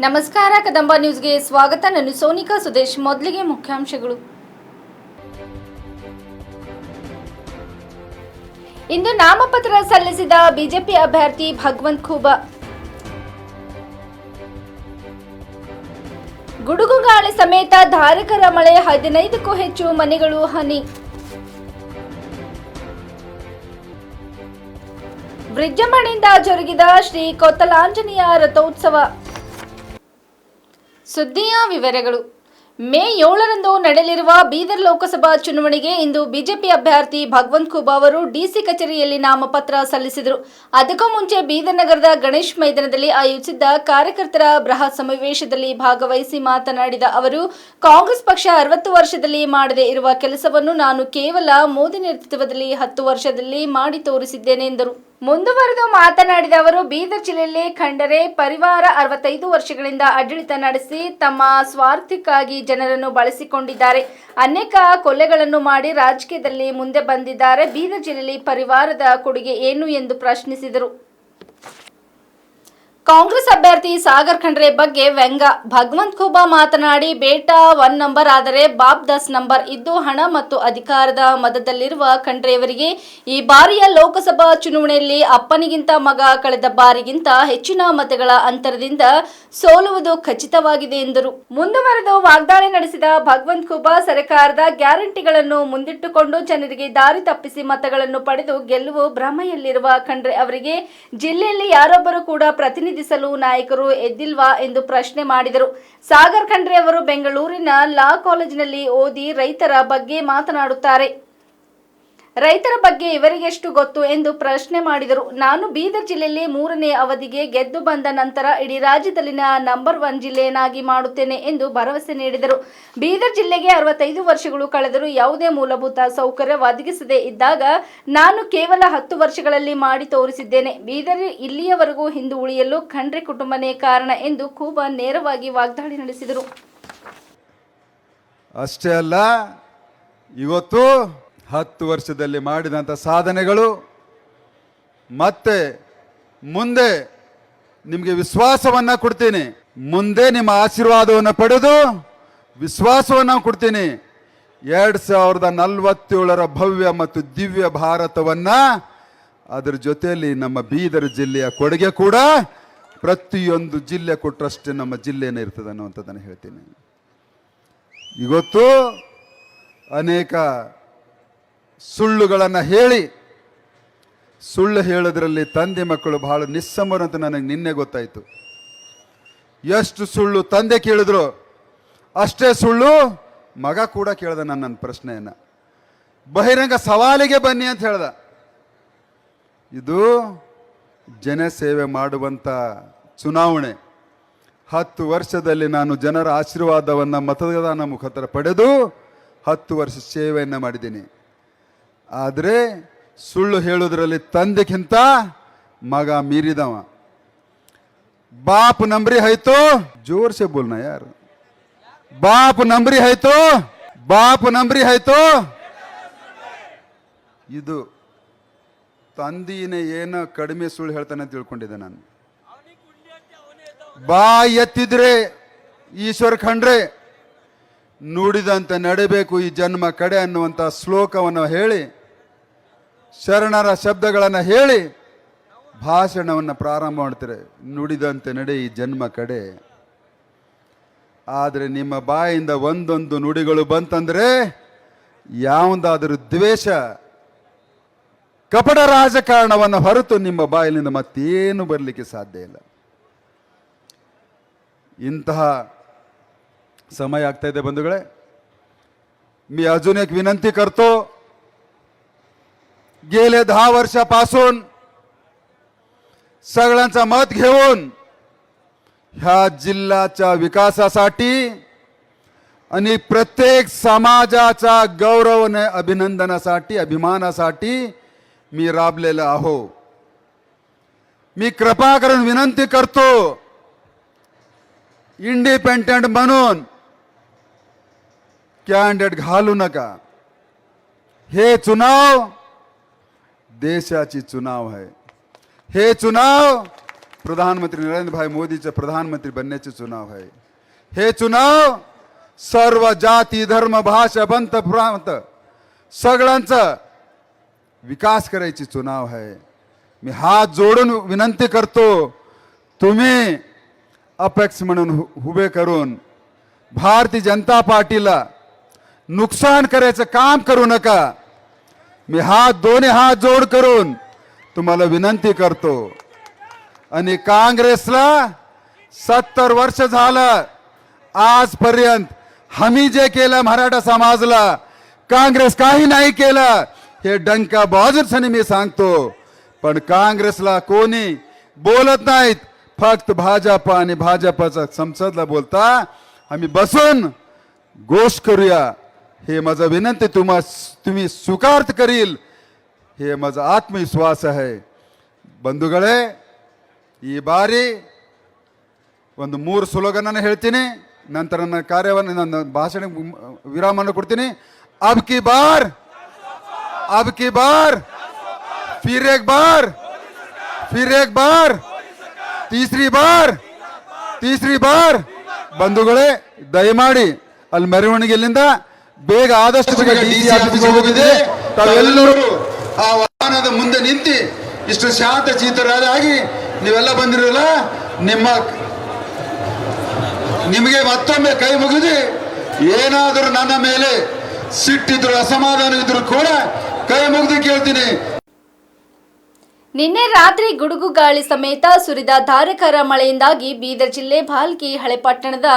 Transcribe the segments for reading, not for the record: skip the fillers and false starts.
ನಮಸ್ಕಾರ, ಕದಂಬ ನ್ಯೂಸ್ಗೆ ಸ್ವಾಗತ. ನಾನು ಸೋನಿಕಾ ಸುದೇಶ್. ಮೊದಲಿಗೆ ಮುಖ್ಯಾಂಶಗಳು. ಇಂದು ನಾಮಪತ್ರ ಸಲ್ಲಿಸಿದ ಬಿಜೆಪಿ ಅಭ್ಯರ್ಥಿ ಭಗವಂತ್ ಖೂಬಾ. ಗುಡುಗು ಗಾಳಿ ಸಮೇತ ಧಾರಾಕಾರ ಮಳೆ, 15ಕ್ಕೂ ಹೆಚ್ಚು ಮನೆಗಳು ಹಾನಿ. ವಿಜೃಂಭಣೆಯಿಂದ ಜರುಗಿದ ಶ್ರೀ ಕೋತಲಾಂಜನೇಯ ರಥೋತ್ಸವ. ಸುದ್ದಿಯ ವಿವರಗಳು. ಮೇ 7ರಂದು ನಡೆಯಲಿರುವ ಬೀದರ್ ಲೋಕಸಭಾ ಚುನಾವಣೆಗೆ ಇಂದು ಬಿಜೆಪಿ ಅಭ್ಯರ್ಥಿ ಭಗವಂತ್ ಖೂಬಾ ಅವರು ಡಿಸಿ ಕಚೇರಿಯಲ್ಲಿ ನಾಮಪತ್ರ ಸಲ್ಲಿಸಿದರು. ಅದಕ್ಕೂ ಮುಂಚೆ ಬೀದರ್ ನಗರದ ಗಣೇಶ್ ಮೈದಾನದಲ್ಲಿ ಆಯೋಜಿಸಿದ್ದ ಕಾರ್ಯಕರ್ತರ ಬೃಹತ್ ಸಮಾವೇಶದಲ್ಲಿ ಭಾಗವಹಿಸಿ ಮಾತನಾಡಿದ ಅವರು, ಕಾಂಗ್ರೆಸ್ ಪಕ್ಷ 60 ವರ್ಷದಲ್ಲಿ ಮಾಡದೇ ಇರುವ ಕೆಲಸವನ್ನು ನಾನು ಕೇವಲ ಮೋದಿ ನೇತೃತ್ವದಲ್ಲಿ 10 ವರ್ಷದಲ್ಲಿ ಮಾಡಿ ತೋರಿಸಿದ್ದೇನೆ ಎಂದರು. ಮುಂದುವರೆದು ಮಾತನಾಡಿದ ಅವರು, ಬೀದರ್ ಜಿಲ್ಲೆಯಲ್ಲಿ ಖಂಡರೆ ಪರಿವಾರ 65 ವರ್ಷಗಳಿಂದ ಆಡಳಿತ ನಡೆಸಿ ತಮ್ಮ ಸ್ವಾರ್ಥಕ್ಕಾಗಿ ಜನರನ್ನು ಬಳಸಿಕೊಂಡಿದ್ದಾರೆ. ಅನೇಕ ಕೊಲೆಗಳನ್ನು ಮಾಡಿ ರಾಜಕೀಯದಲ್ಲಿ ಮುಂದೆ ಬಂದಿದ್ದಾರೆ. ಬೀದರ್ ಜಿಲ್ಲೆಯಲ್ಲಿ ಪರಿವಾರದ ಕೊಡುಗೆ ಏನು ಎಂದು ಪ್ರಶ್ನಿಸಿದರು. ಕಾಂಗ್ರೆಸ್ ಅಭ್ಯರ್ಥಿ ಸಾಗರ್ ಖಂಡ್ರೆ ಬಗ್ಗೆ ವ್ಯಂಗ್ಯ. ಭಗವಂತ್ ಖೂಬಾ ಮಾತನಾಡಿ, ಬೇಟಾ 1 ನಂಬರ್ ಆದರೆ ಬಾಪ್ 10 ನಂಬರ್ ಇದ್ದು ಹಣ ಮತ್ತು ಅಧಿಕಾರದ ಮದದಲ್ಲಿರುವ ಖಂಡ್ರೆಯವರಿಗೆ ಈ ಬಾರಿಯ ಲೋಕಸಭಾ ಚುನಾವಣೆಯಲ್ಲಿ ಅಪ್ಪನಿಗಿಂತ ಮಗ ಕಳೆದ ಬಾರಿಗಿಂತ ಹೆಚ್ಚಿನ ಮತಗಳ ಅಂತರದಿಂದ ಸೋಲುವುದು ಖಚಿತವಾಗಿದೆ ಎಂದರು. ಮುಂದುವರೆದು ವಾಗ್ದಾಳಿ ನಡೆಸಿದ ಭಗವಂತ್ ಖೂಬಾ, ಸರ್ಕಾರದ ಗ್ಯಾರಂಟಿಗಳನ್ನು ಮುಂದಿಟ್ಟುಕೊಂಡು ಜನರಿಗೆ ದಾರಿ ತಪ್ಪಿಸಿ ಮತಗಳನ್ನು ಪಡೆದು ಗೆಲ್ಲುವ ಭ್ರಮೆಯಲ್ಲಿರುವ ಖಂಡ್ರೆ ಅವರಿಗೆ ಜಿಲ್ಲೆಯಲ್ಲಿ ಯಾರೊಬ್ಬರು ಕೂಡ ಪ್ರತಿನಿಧಿಸಲು ನಾಯಕರು ಎದ್ದಿಲ್ವಾ ಎಂದು ಪ್ರಶ್ನೆ ಮಾಡಿದರು. ಸಾಗರ್ ಖಂಡ್ರೆ ಅವರು ಬೆಂಗಳೂರಿನ ಲಾ ಕಾಲೇಜಿನಲ್ಲಿ ಓದಿ ರೈತರ ಬಗ್ಗೆ ಮಾತನಾಡುತ್ತಾರೆ. ರೈತರ ಬಗ್ಗೆ ಇವರಿಗೆಷ್ಟು ಗೊತ್ತು ಎಂದು ಪ್ರಶ್ನೆ ಮಾಡಿದರು. ನಾನು ಬೀದರ್ ಜಿಲ್ಲೆಯಲ್ಲಿ 3ನೇ ಅವಧಿಗೆ ಗೆದ್ದು ಬಂದ ನಂತರ ಇಡೀ ರಾಜ್ಯದಲ್ಲಿನ ನಂಬರ್ 1 ಜಿಲ್ಲೆಯನ್ನಾಗಿ ಮಾಡುತ್ತೇನೆ ಎಂದು ಭರವಸೆ ನೀಡಿದರು. ಬೀದರ್ ಜಿಲ್ಲೆಗೆ 65 ವರ್ಷಗಳು ಕಳೆದರೂ ಯಾವುದೇ ಮೂಲಭೂತ ಸೌಕರ್ಯ ಒದಗಿಸದೇ ಇದ್ದಾಗ ನಾನು ಕೇವಲ 10 ವರ್ಷಗಳಲ್ಲಿ ಮಾಡಿ ತೋರಿಸಿದ್ದೇನೆ. ಬೀದರ್ ಇಲ್ಲಿಯವರೆಗೂ ಹಿಂದು ಉಳಿಯಲು ಖಂಡ್ರೆ ಕುಟುಂಬನೇ ಕಾರಣ ಎಂದು ಖೂಬಾ ನೇರವಾಗಿ ವಾಗ್ದಾಳಿ ನಡೆಸಿದರು. ಅಷ್ಟೇ ಅಲ್ಲ, ಇವತ್ತು 10 ವರ್ಷದಲ್ಲಿ ಮಾಡಿದಂಥ ಸಾಧನೆಗಳು ಮತ್ತೆ ಮುಂದೆ ನಿಮಗೆ ವಿಶ್ವಾಸವನ್ನು ಕೊಡ್ತೀನಿ. ಮುಂದೆ ನಿಮ್ಮ ಆಶೀರ್ವಾದವನ್ನು ಪಡೆದು ವಿಶ್ವಾಸವನ್ನು ಕೊಡ್ತೀನಿ. 2047ರ ಭವ್ಯ ಮತ್ತು ದಿವ್ಯ ಭಾರತವನ್ನು, ಅದರ ಜೊತೆಯಲ್ಲಿ ನಮ್ಮ ಬೀದರ್ ಜಿಲ್ಲೆಯ ಕೊಡುಗೆ ಕೂಡ ಪ್ರತಿಯೊಂದು ಜಿಲ್ಲೆ ಕೊಟ್ಟರಷ್ಟೇ ನಮ್ಮ ಜಿಲ್ಲೆನೇ ಇರ್ತದೆ ಅನ್ನುವಂಥದ್ದನ್ನು ಹೇಳ್ತೀನಿ. ಇವತ್ತು ಅನೇಕ ಸುಳ್ಳುಗಳನ್ನು ಹೇಳಿ, ಸುಳ್ಳು ಹೇಳೋದ್ರಲ್ಲಿ ತಂದೆ ಮಕ್ಕಳು ಬಹಳ ನಿಸ್ಸಮರು ಅಂತ ನನಗೆ ನಿನ್ನೆ ಗೊತ್ತಾಯಿತು. ಎಷ್ಟು ಸುಳ್ಳು ತಂದೆ ಕೇಳಿದ್ರು ಅಷ್ಟೇ ಸುಳ್ಳು ಮಗ ಕೂಡ ಕೇಳ್ದ. ನನ್ನ ಪ್ರಶ್ನೆಯನ್ನು ಬಹಿರಂಗ ಸವಾಲಿಗೆ ಬನ್ನಿ ಅಂತ ಹೇಳ್ದ. ಇದು ಜನಸೇವೆ ಮಾಡುವಂಥ ಚುನಾವಣೆ. 10 ವರ್ಷದಲ್ಲಿ ನಾನು ಜನರ ಆಶೀರ್ವಾದವನ್ನು ಮತದಾನ ಮುಖಾಂತರ ಪಡೆದು 10 ವರ್ಷ ಸೇವೆಯನ್ನು ಮಾಡಿದ್ದೀನಿ. ಆದರೆ ಸುಳ್ಳು ಹೇಳೋದ್ರಲ್ಲಿ ತಂದೆಗಿಂತ ಮಗ ಮೀರಿದವ. ಬಾಪ್ ನಂಬರಿ ಆಯ್ತು, ಜೋರ್ ಸೆ ಬೋಲ್ನ ಯಾರು, ಬಾಪ್ ನಂಬರಿ ಆಯ್ತು, ಬಾಪ್ ನಂಬರಿ ಆಯ್ತು. ಇದು ತಂದಿನೇ ಏನೋ ಕಡಿಮೆ ಸುಳ್ಳು ಹೇಳ್ತಾನೆ ಅಂತ ತಿಳ್ಕೊಂಡಿದ್ದೆ ನಾನು. ಬಾ ಎತ್ತಿದ್ರೆ ಈಶ್ವರ ಖಂಡ್ರೆ ನುಡಿದಂತೆ ನಡಿಬೇಕು ಈ ಜನ್ಮ ಕಡೆ ಅನ್ನುವಂಥ ಶ್ಲೋಕವನ್ನು ಹೇಳಿ, ಶರಣರ ಶಬ್ದಗಳನ್ನು ಹೇಳಿ ಭಾಷಣವನ್ನು ಪ್ರಾರಂಭ ಮಾಡ್ತಾರೆ. ನುಡಿದಂತೆ ನಡೆ ಈ ಜನ್ಮ ಕಡೆ. ಆದರೆ ನಿಮ್ಮ ಬಾಯಿಂದ ಒಂದೊಂದು ನುಡಿಗಳು ಬಂತಂದ್ರೆ ಯಾವುದಾದರೂ ದ್ವೇಷ, ಕಪಟ ರಾಜಕಾರಣವನ್ನು ಹೊರತು ನಿಮ್ಮ ಬಾಯಿನಿಂದ ಮತ್ತೇನು ಬರಲಿಕ್ಕೆ ಸಾಧ್ಯ ಇಲ್ಲ. इंतः समय ಆಗ್ತಾ ಇದೆ बंधुगळे. मी अजून एक विनंती करतो, गेले 10 वर्षापासून सगळ्यांचा मत घेऊन ह्या जिल्ह्याच्या विकासासाठी आणि प्रत्येक समाजाच्या गौरवने अभिनंदनासाठी, अभिमानासाठी मी राबलेलो आहो. मी कृपा करून विनंती करतो, इंडिपेंडेंट म्हणून कॅन्डिडेट घालू नका. हे चुनाव देशाची चुनाव आहे. हे चुनाव प्रधानमंत्री नरेंद्र भाई मोदीचे प्रधानमंत्री बनण्याचे चुनाव आहे. हे चुनाव सर्व जाती धर्म भाषा पंथ प्रांत सगळ्यांचा विकास करायची चुनाव आहे. मी हात जोडून विनंती करतो, तुम्ही अपेक्स म्हणून उभे करून भारतीय जनता पार्टीला नुकसान करायचं काम करू नका. मी दोन्ही हात जोड करून तुम्हाला विनंती करतो. आणि काँग्रेसला 70 वर्ष झालं, आजपर्यंत आम्ही जे केलं मराठा समाजला काँग्रेस काही नाही केलं, हे डंका बाजूने मी सांगतो. पण काँग्रेसला कोणी बोलत नाहीत, फक्त भाजप आणि भाजपचा संसदला बोलता. आम्ही बसून गोष्ट करूया, हे माझा विनंती तुम्ही स्वीकार करील, हे माझा आत्मविश्वास आहे. ಬಂಧುಗಳೇ, ಈ ಬಾರಿ ಒಂದು 3 ಸ್ಲೋಗನ್ ಹೇಳ್ತೀನಿ, ನಂತರ ನನ್ನ ಕಾರ್ಯವನ್ನು ನನ್ನ ಭಾಷಣ ವಿರಾಮವನ್ನು ಕೊಡ್ತೀನಿ. अब की बार फिर एक बार तीसरी बार ಬಂಧುಗಳೇ, ದಯಮಾಡಿ ಅಲ್ಲಿ ಮೆರವಣಿಗೆಯಿಂದ ಬೇಗ ಆದಷ್ಟು ಬೇಗ ಡಿಸಿ ಆಫೀಸ್ಗೆ ಹೋಗಿದೆ. ತಾವೆಲ್ಲರೂ ಆ ವಾಹನದ ಮುಂದೆ ನಿಂತು ಇಷ್ಟು ಶಾಂತ ಚಿತ್ತರಾಗಿ ನೀವೆಲ್ಲ ಬಂದಿರಲ್ಲ, ನಿಮಗೆ ಮತ್ತೊಮ್ಮೆ ಕೈ ಮುಗಿದು ಏನಾದರೂ ನನ್ನ ಮೇಲೆ ಸಿಟ್ಟಿದ್ರು ಅಸಮಾಧಾನ ಇದ್ರು ಕೂಡ ಕೈ ಮುಗಿದು ಕೇಳ್ತೀನಿ. ನಿನ್ನೆ ರಾತ್ರಿ ಗುಡುಗು ಗಾಳಿ ಸಮೇತ ಸುರಿದ ಧಾರಾಕಾರ ಮಳೆಯಿಂದಾಗಿ ಬೀದರ್ ಜಿಲ್ಲೆ ಭಾಲ್ಕಿ ಹಳೆಪಟ್ಟಣದ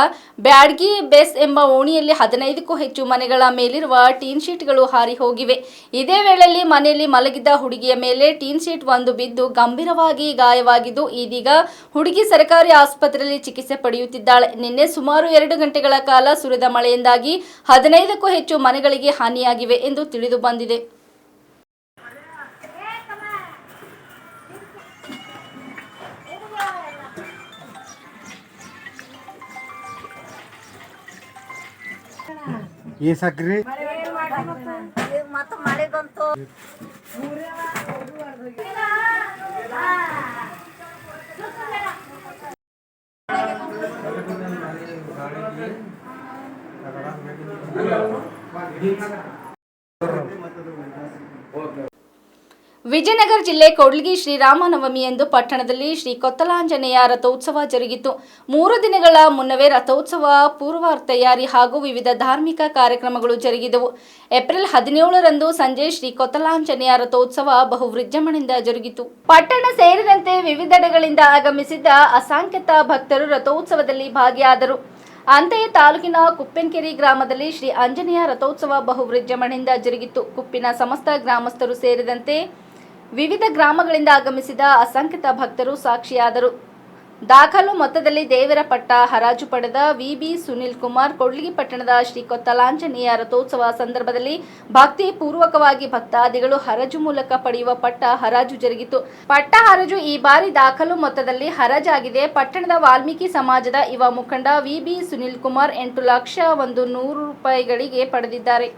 ಬ್ಯಾಡ್ಗಿ ಬೆಸ್ ಎಂಬ ಓಣಿಯಲ್ಲಿ 15ಕ್ಕೂ ಹೆಚ್ಚು ಮನೆಗಳ ಮೇಲಿರುವ ಟೀನ್ ಶೀಟ್ಗಳು ಹಾರಿ ಹೋಗಿವೆ. ಇದೇ ವೇಳೆಯಲ್ಲಿ ಮನೆಯಲ್ಲಿ ಮಲಗಿದ್ದ ಹುಡುಗಿಯ ಮೇಲೆ ಟೀನ್ ಶೀಟ್ ಒಂದು ಬಿದ್ದು ಗಂಭೀರವಾಗಿ ಗಾಯವಾಗಿದ್ದು, ಇದೀಗ ಹುಡುಗಿ ಸರ್ಕಾರಿ ಆಸ್ಪತ್ರೆಯಲ್ಲಿ ಚಿಕಿತ್ಸೆ ಪಡೆಯುತ್ತಿದ್ದಾಳೆ. ನಿನ್ನೆ ಸುಮಾರು 2 ಗಂಟೆಗಳ ಕಾಲ ಸುರಿದ ಮಳೆಯಿಂದಾಗಿ 15ಕ್ಕೂ ಹೆಚ್ಚು ಮನೆಗಳಿಗೆ ಹಾನಿಯಾಗಿವೆ ಎಂದು ತಿಳಿದು ಬಂದಿದೆ. ಈ ಸಕ್ರಿ ಮಳೆ ಬಂತು. ವಿಜಯನಗರ ಜಿಲ್ಲೆ ಕೂಡ್ಲಿಗಿ ಶ್ರೀರಾಮನವಮಿಯಂದು ಪಟ್ಟಣದಲ್ಲಿ ಶ್ರೀ ಕೊತ್ತಲಾಂಜನೇಯ ರಥೋತ್ಸವ ಜರುಗಿತು. 3 ದಿನಗಳ ಮುನ್ನವೇ ರಥೋತ್ಸವ ಪೂರ್ವ ತಯಾರಿ ಹಾಗೂ ವಿವಿಧ ಧಾರ್ಮಿಕ ಕಾರ್ಯಕ್ರಮಗಳು ಜರುಗಿದವು. ಏಪ್ರಿಲ್ 17ರಂದು ಸಂಜೆ ಶ್ರೀ ಕೊತ್ತಲಾಂಜನೇಯ ರಥೋತ್ಸವ ಬಹು ವಿಜೃಂಭಣೆಯಿಂದ ಜರುಗಿತು. ಪಟ್ಟಣ ಸೇರಿದಂತೆ ವಿವಿಧೆಡೆಗಳಿಂದ ಆಗಮಿಸಿದ್ದ ಅಸಂಖ್ಯಾತ ಭಕ್ತರು ರಥೋತ್ಸವದಲ್ಲಿ ಭಾಗಿಯಾದರು. ಅಂತೆಯೇ ತಾಲೂಕಿನ ಕುಪ್ಪೆನಕೆರೆ ಗ್ರಾಮದಲ್ಲಿ ಶ್ರೀ ಆಂಜನೇಯ ರಥೋತ್ಸವ ಬಹು ವಿಜೃಂಭಣೆಯಿಂದ ಜರುಗಿತು. ಕುಪ್ಪಿನ ಸಮಸ್ತ ಗ್ರಾಮಸ್ಥರು ಸೇರಿದಂತೆ ವಿವಿಧ ಗ್ರಾಮಗಳಿಂದ ಆಗಮಿಸಿದ ಅಸಂಖ್ಯಾತ ಭಕ್ತರು ಸಾಕ್ಷಿಯಾದರು. ದಾಖಲು ಮೊತ್ತದಲ್ಲಿ ದೇವರ ಪಟ್ಟ ಹರಾಜು ಪಡೆದ ವಿಬಿ ಸುನಿಲ್ ಕುಮಾರ್ ಕೂಡ್ಲಿಗಿ ಪಟ್ಟಣದ ಶ್ರೀ ಕೊತ್ತಲಾಂಜನೇಯ ರಥೋತ್ಸವ ಸಂದರ್ಭದಲ್ಲಿ ಭಕ್ತಿ ಪೂರ್ವಕವಾಗಿ ಭಕ್ತಾದಿಗಳು ಹರಾಜು ಮೂಲಕ ಪಡೆಯುವ ಪಟ್ಟ ಹರಾಜು ಜರುಗಿತು. ಪಟ್ಟ ಹರಾಜು ಈ ಬಾರಿ ದಾಖಲು ಮೊತ್ತದಲ್ಲಿ ಹರಾಜಾಗಿದೆ. ಪಟ್ಟಣದ ವಾಲ್ಮೀಕಿ ಸಮಾಜದ ಯುವ ಮುಖಂಡ ವಿಬಿ ಸುನಿಲ್ ಕುಮಾರ್ 8,100,000 ರೂಪಾಯಿಗಳಿಗೆ ಪಡೆದಿದ್ದಾರೆ.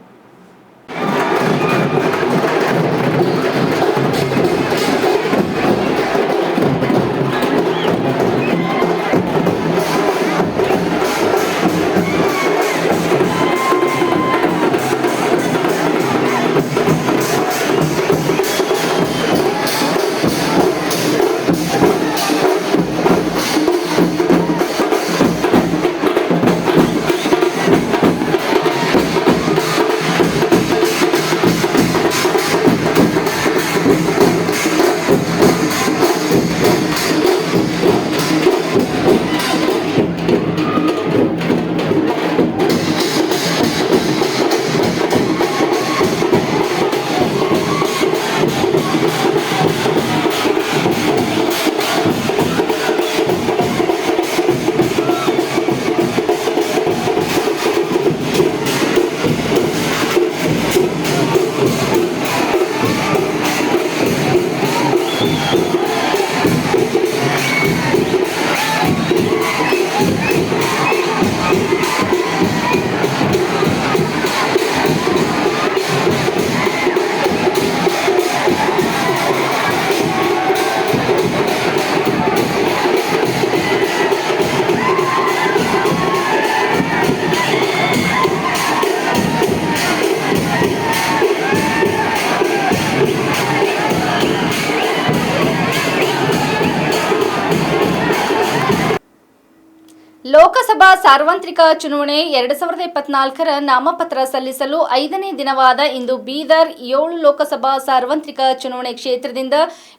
ಲೋಕಸಭಾ ಸಾರ್ವತ್ರಿಕ ಚುನಾವಣೆ 2024ರ ನಾಮಪತ್ರ ಸಲ್ಲಿಸಲು 5ನೇ ದಿನವಾದ ಇಂದು ಬೀದರ್ 7 ಲೋಕಸಭಾ ಸಾರ್ವತ್ರಿಕ ಚುನಾವಣೆ ಕ್ಷೇತ್ರದಿಂದ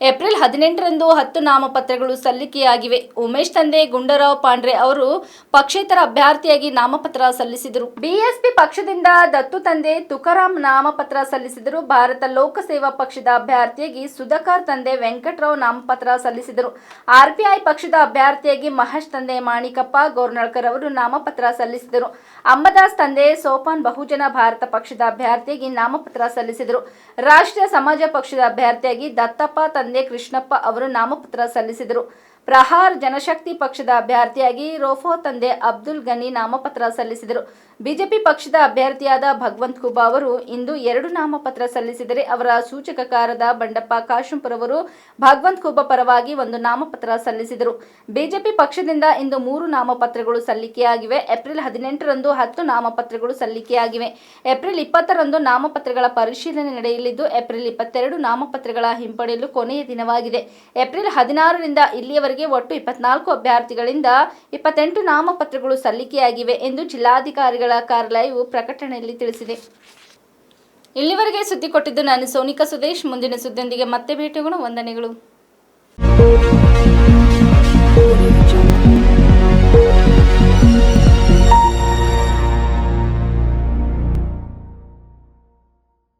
ಏಪ್ರಿಲ್ 18ರಂದು 10 ನಾಮಪತ್ರಗಳು ಸಲ್ಲಿಕೆಯಾಗಿವೆ. ಉಮೇಶ್ ತಂದೆ ಗುಂಡರಾವ್ ಪಾಂಡ್ರೆ ಅವರು ಪಕ್ಷೇತರ ಅಭ್ಯರ್ಥಿಯಾಗಿ ನಾಮಪತ್ರ ಸಲ್ಲಿಸಿದರು. ಬಿಎಸ್ಪಿ ಪಕ್ಷದಿಂದ ದತ್ತು ತಂದೆ ತುಕಾರಾಮ್ ನಾಮಪತ್ರ ಸಲ್ಲಿಸಿದರು. ಭಾರತ ಲೋಕ ಸೇವಾ ಪಕ್ಷದ ಅಭ್ಯರ್ಥಿಯಾಗಿ ಸುಧಾಕರ್ ತಂದೆ ವೆಂಕಟರಾವ್ ನಾಮಪತ್ರ ಸಲ್ಲಿಸಿದರು. ಆರ್ಪಿಐ ಪಕ್ಷದ ಅಭ್ಯರ್ಥಿಯಾಗಿ ಮಹೇಶ್ ತಂದೆ ಮಾಣಿಕಪ್ಪ ಗೋರ್ನಳ್ಕರ್ ಅವರು ನಾಮಪತ್ರ ಸಲ್ಲಿಸಿದರು. ಅಂಬದಾಸ್ ತಂದೆ ಸೋಪಾನ್ ಬಹುಜನ ಭಾರತ ಪಕ್ಷದ ಅಭ್ಯರ್ಥಿಯಾಗಿ ನಾಮಪತ್ರ ಸಲ್ಲಿಸಿದರು. ರಾಷ್ಟ್ರೀಯ ಸಮಾಜ ಪಕ್ಷದ ಅಭ್ಯರ್ಥಿಯಾಗಿ ದತ್ತಪ್ಪ ತಂದೆ ಕೃಷ್ಣಪ್ಪ ಅವರು ನಾಮಪತ್ರ ಸಲ್ಲಿಸಿದರು. ಪ್ರಹಾರ್ ಜನಶಕ್ತಿ ಪಕ್ಷದ ಅಭ್ಯರ್ಥಿಯಾಗಿ ರೋಫೋ ತಂದೆ ಅಬ್ದುಲ್ ಗನಿ ನಾಮಪತ್ರ ಸಲ್ಲಿಸಿದರು. ಬಿಜೆಪಿ ಪಕ್ಷದ ಅಭ್ಯರ್ಥಿಯಾದ ಭಗವಂತ್ ಖೂಬಾ ಅವರು ಇಂದು 2 ನಾಮಪತ್ರ ಸಲ್ಲಿಸಿದರೆ ಅವರ ಸೂಚಕಕಾರದ ಬಂಡಪ್ಪ ಕಾಶಂಪುರ್ ಅವರು ಭಗವಂತ್ ಖೂಬಾ ಪರವಾಗಿ 1 ನಾಮಪತ್ರ ಸಲ್ಲಿಸಿದರು. ಬಿಜೆಪಿ ಪಕ್ಷದಿಂದ ಇಂದು 3 ನಾಮಪತ್ರಗಳು ಸಲ್ಲಿಕೆಯಾಗಿವೆ. ಏಪ್ರಿಲ್ 18ರಂದು 10 ನಾಮಪತ್ರಗಳು ಸಲ್ಲಿಕೆಯಾಗಿವೆ. ಏಪ್ರಿಲ್ 20ರಂದು ನಾಮಪತ್ರಗಳ ಪರಿಶೀಲನೆ ನಡೆಯಲಿದ್ದು ಏಪ್ರಿಲ್ 22 ನಾಮಪತ್ರಗಳ ಹಿಂಪಡೆಯಲು ಕೊನೆಯ ದಿನವಾಗಿದೆ. ಏಪ್ರಿಲ್ 16ರಿಂದ ಇಲ್ಲಿಯವರೆಗೆ ಒಟ್ಟು 24 ಅಭ್ಯರ್ಥಿಗಳಿಂದ 28 ನಾಮಪತ್ರಗಳು ಸಲ್ಲಿಕೆಯಾಗಿವೆ ಎಂದು ಜಿಲ್ಲಾಧಿಕಾರಿಗಳ ಕಾರ್ಯಾಲಯವು ಪ್ರಕಟಣೆಯಲ್ಲಿ ತಿಳಿಸಿದೆ. ಇಲ್ಲಿವರೆಗೆ ಸುದ್ದಿ ಕೊಟ್ಟಿದ್ದು ನಾನು ಸೋನಿಕಾ ಸುದೇಶ್. ಮುಂದಿನ ಸುದ್ದಿಯೊಂದಿಗೆ ಮತ್ತೆ ಭೇಟಿಯಾಗೋಣ. ವಂದನೆಗಳು.